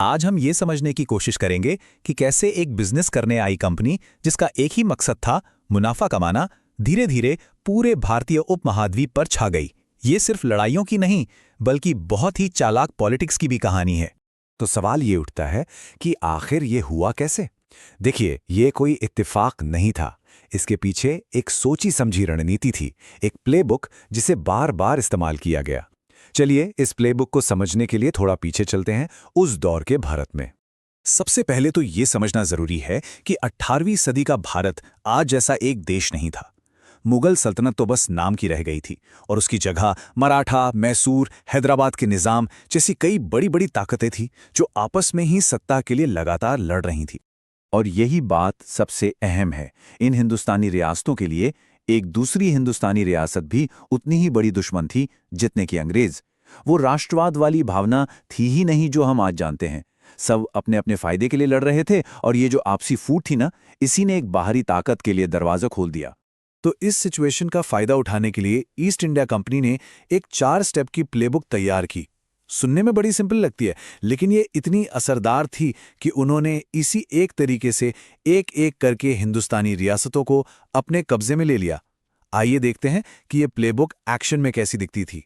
आज हम ये समझने की कोशिश करेंगे कि कैसे एक बिजनेस करने आई कंपनी जिसका एक ही मकसद था मुनाफा कमाना, धीरे धीरे पूरे भारतीय उपमहाद्वीप पर छा गई। ये सिर्फ लड़ाइयों की नहीं, बल्कि बहुत ही चालाक पॉलिटिक्स की भी कहानी है। तो सवाल ये उठता है कि आखिर ये हुआ कैसे। देखिए, ये कोई इत्तेफाक नहीं था। इसके पीछे एक सोची समझी रणनीति थी, एक प्लेबुक जिसे बार बार इस्तेमाल किया गया। चलिए इस प्लेबुक को समझने के लिए थोड़ा पीछे चलते हैं, उस दौर के भारत में। सबसे पहले तो ये समझना जरूरी है कि 18वीं सदी का भारत आज जैसा एक देश नहीं था। मुगल सल्तनत तो बस नाम की रह गई थी और उसकी जगह मराठा, मैसूर, हैदराबाद के निजाम जैसी कई बड़ी बड़ी ताकतें थीं जो आपस में ही सत्ता के लिए लगातार लड़ रही थीं। और यही बात सबसे अहम है, इन हिंदुस्तानी रियासतों के लिए एक दूसरी हिंदुस्तानी रियासत भी उतनी ही बड़ी दुश्मन थी जितने कि अंग्रेज। वो राष्ट्रवाद वाली भावना थी ही नहीं जो हम आज जानते हैं। सब अपने अपने फायदे के लिए लड़ रहे थे और ये जो आपसी फूट थी ना, इसी ने एक बाहरी ताकत के लिए दरवाजा खोल दिया। तो इस सिचुएशन का फायदा उठाने के लिए ईस्ट इंडिया कंपनी ने एक 4 स्टेप की प्लेबुक तैयार की। सुनने में बड़ी सिंपल लगती है, लेकिन ये इतनी असरदार थी कि उन्होंने इसी एक तरीके से एक एक करके हिंदुस्तानी रियासतों को अपने कब्जे में ले लिया। आइए देखते हैं कि ये प्लेबुक एक्शन में कैसी दिखती थी।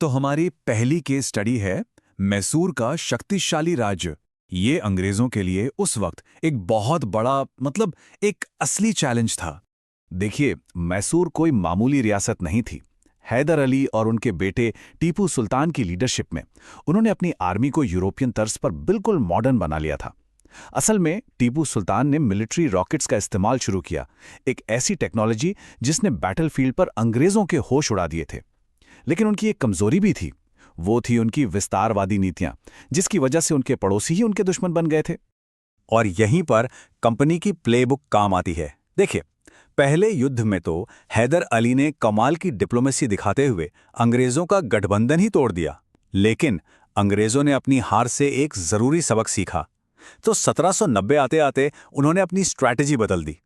तो हमारी पहली केस स्टडी है मैसूर का शक्तिशाली राज्य। ये अंग्रेजों के लिए उस वक्त एक बहुत बड़ा एक असली चैलेंज था। देखिए, मैसूर कोई मामूली रियासत नहीं थी। हैदर अली और उनके बेटे टीपू सुल्तान की लीडरशिप में उन्होंने अपनी आर्मी को यूरोपियन तर्ज पर बिल्कुल मॉडर्न बना लिया था। असल में टीपू सुल्तान ने मिलिट्री रॉकेट्स का इस्तेमाल शुरू किया, एक ऐसी टेक्नोलॉजी जिसने बैटलफील्ड पर अंग्रेजों के होश उड़ा दिए थे। लेकिन उनकी एक कमजोरी भी थी, वो थी उनकी विस्तारवादी नीतियां, जिसकी वजह से उनके पड़ोसी ही उनके दुश्मन बन गए थे। और यहीं पर कंपनी की प्लेबुक काम आती है। देखिए, पहले युद्ध में तो हैदर अली ने कमाल की डिप्लोमेसी दिखाते हुए अंग्रेजों का गठबंधन ही तोड़ दिया। लेकिन अंग्रेजों ने अपनी हार से एक जरूरी सबक सीखा। तो 1790 आते आते उन्होंने अपनी स्ट्रैटेजी बदल दी।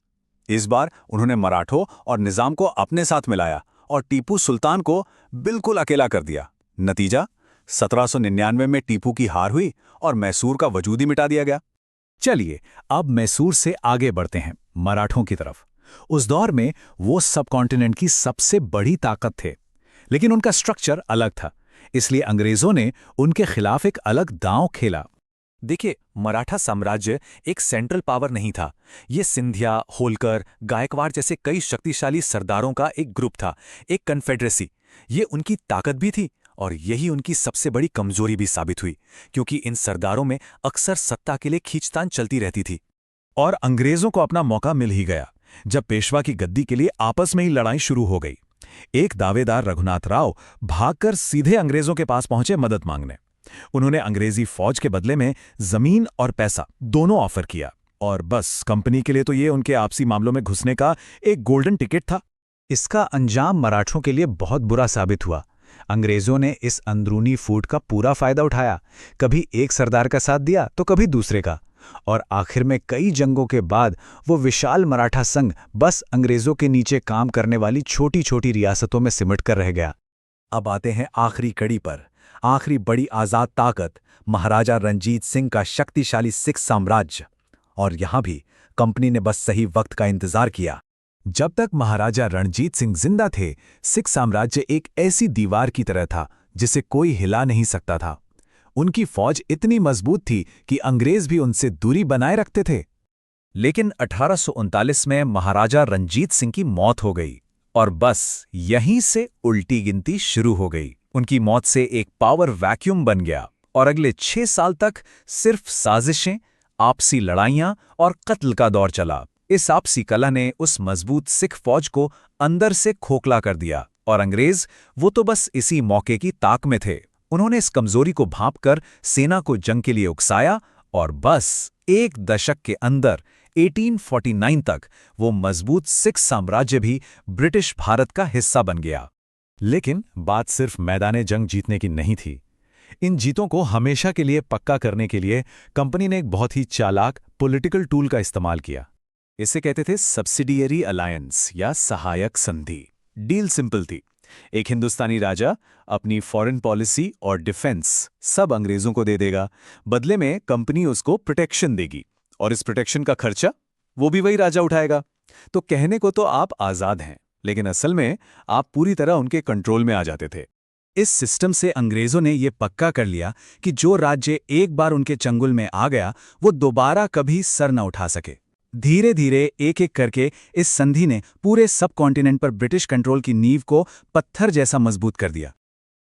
इस बार उन्होंने मराठों और निजाम को अपने साथ मिलाया और टीपू सुल्तान को बिल्कुल अकेला कर दिया। नतीजा, 1799 में टीपू की हार हुई और मैसूर का वजूद ही मिटा दिया गया। चलिए अब मैसूर से आगे बढ़ते हैं, मराठों की तरफ। उस दौर में वो सबकॉन्टिनेंट की सबसे बड़ी ताकत थे, लेकिन उनका स्ट्रक्चर अलग था, इसलिए अंग्रेजों ने उनके खिलाफ एक अलग दांव खेला। देखिए, मराठा साम्राज्य एक सेंट्रल पावर नहीं था। ये सिंधिया, होलकर, गायकवाड़ जैसे कई शक्तिशाली सरदारों का एक ग्रुप था, एक कन्फेडरेसी। ये उनकी ताकत भी थी और यही उनकी सबसे बड़ी कमजोरी भी साबित हुई, क्योंकि इन सरदारों में अक्सर सत्ता के लिए खींचतान चलती रहती थी। और अंग्रेजों को अपना मौका मिल ही गया जब पेशवा की गद्दी के लिए आपस में ही लड़ाई शुरू हो गई। एक दावेदार रघुनाथ राव भागकर सीधे अंग्रेजों के पास पहुंचे मदद मांगने। उन्होंने अंग्रेजी फौज के बदले में जमीन और पैसा दोनों ऑफर किया, और बस कंपनी के लिए तो ये उनके आपसी मामलों में घुसने का एक गोल्डन टिकट था। इसका अंजाम मराठों के लिए बहुत बुरा साबित हुआ। अंग्रेजों ने इस अंदरूनी फूट का पूरा फायदा उठाया, कभी एक सरदार का साथ दिया तो कभी दूसरे का, और आखिर में कई जंगों के बाद वो विशाल मराठा संघ बस अंग्रेजों के नीचे काम करने वाली छोटी छोटी रियासतों में सिमट कर रह गया। अब आते हैं आखिरी कड़ी पर, आखिरी बड़ी आजाद ताकत, महाराजा रणजीत सिंह का शक्तिशाली सिख साम्राज्य। और यहां भी कंपनी ने बस सही वक्त का इंतजार किया। जब तक महाराजा रणजीत सिंह जिंदा थे, सिख साम्राज्य एक ऐसी दीवार की तरह था जिसे कोई हिला नहीं सकता था। उनकी फौज इतनी मजबूत थी कि अंग्रेज भी उनसे दूरी बनाए रखते थे। लेकिन 1839 में महाराजा रणजीत सिंह की मौत हो गई और बस यहीं से उल्टी गिनती शुरू हो गई। उनकी मौत से एक पावर वैक्यूम बन गया और अगले 6 साल तक सिर्फ साजिशें, आपसी लड़ाइयां और कत्ल का दौर चला। इस आपसी कलह ने उस मजबूत सिख फौज को अंदर से खोखला कर दिया और अंग्रेज वो तो बस इसी मौके की ताक में थे। उन्होंने इस कमजोरी को भांपकर सेना को जंग के लिए उकसाया और बस एक दशक के अंदर 1849 तक वो मजबूत सिख साम्राज्य भी ब्रिटिश भारत का हिस्सा बन गया। लेकिन बात सिर्फ मैदाने जंग जीतने की नहीं थी। इन जीतों को हमेशा के लिए पक्का करने के लिए कंपनी ने एक बहुत ही चालाक पॉलिटिकल टूल का इस्तेमाल किया। इसे कहते थे सब्सिडियरी अलायंस या सहायक संधि। डील सिंपल थी, एक हिंदुस्तानी राजा अपनी फॉरेन पॉलिसी और डिफेंस सब अंग्रेजों को दे देगा। बदले में कंपनी उसको प्रोटेक्शन देगी और इस प्रोटेक्शन का खर्चा वो भी वही राजा उठाएगा। तो कहने को तो आप आजाद हैं, लेकिन असल में आप पूरी तरह उनके कंट्रोल में आ जाते थे। इस सिस्टम से अंग्रेजों ने यह पक्का कर लिया कि जो राज्य एक बार उनके चंगुल में आ गया वो दोबारा कभी सर न उठा सके। धीरे धीरे एक एक करके इस संधि ने पूरे सब कॉन्टिनेंट पर ब्रिटिश कंट्रोल की नींव को पत्थर जैसा मजबूत कर दिया।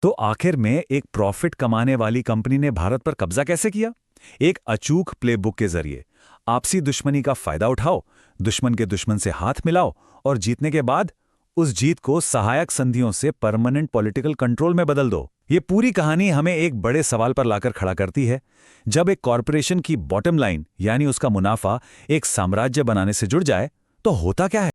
तो आखिर में एक प्रॉफिट कमाने वाली कंपनी ने भारत पर कब्जा कैसे किया? एक अचूक प्लेबुक के जरिए। आपसी दुश्मनी का फायदा उठाओ, दुश्मन के दुश्मन से हाथ मिलाओ और जीतने के बाद उस जीत को सहायक संधियों से परमानेंट पॉलिटिकल कंट्रोल में बदल दो। ये पूरी कहानी हमें एक बड़े सवाल पर लाकर खड़ा करती है। जब एक कॉरपोरेशन की बॉटम लाइन यानी उसका मुनाफा एक साम्राज्य बनाने से जुड़ जाए तो होता क्या है?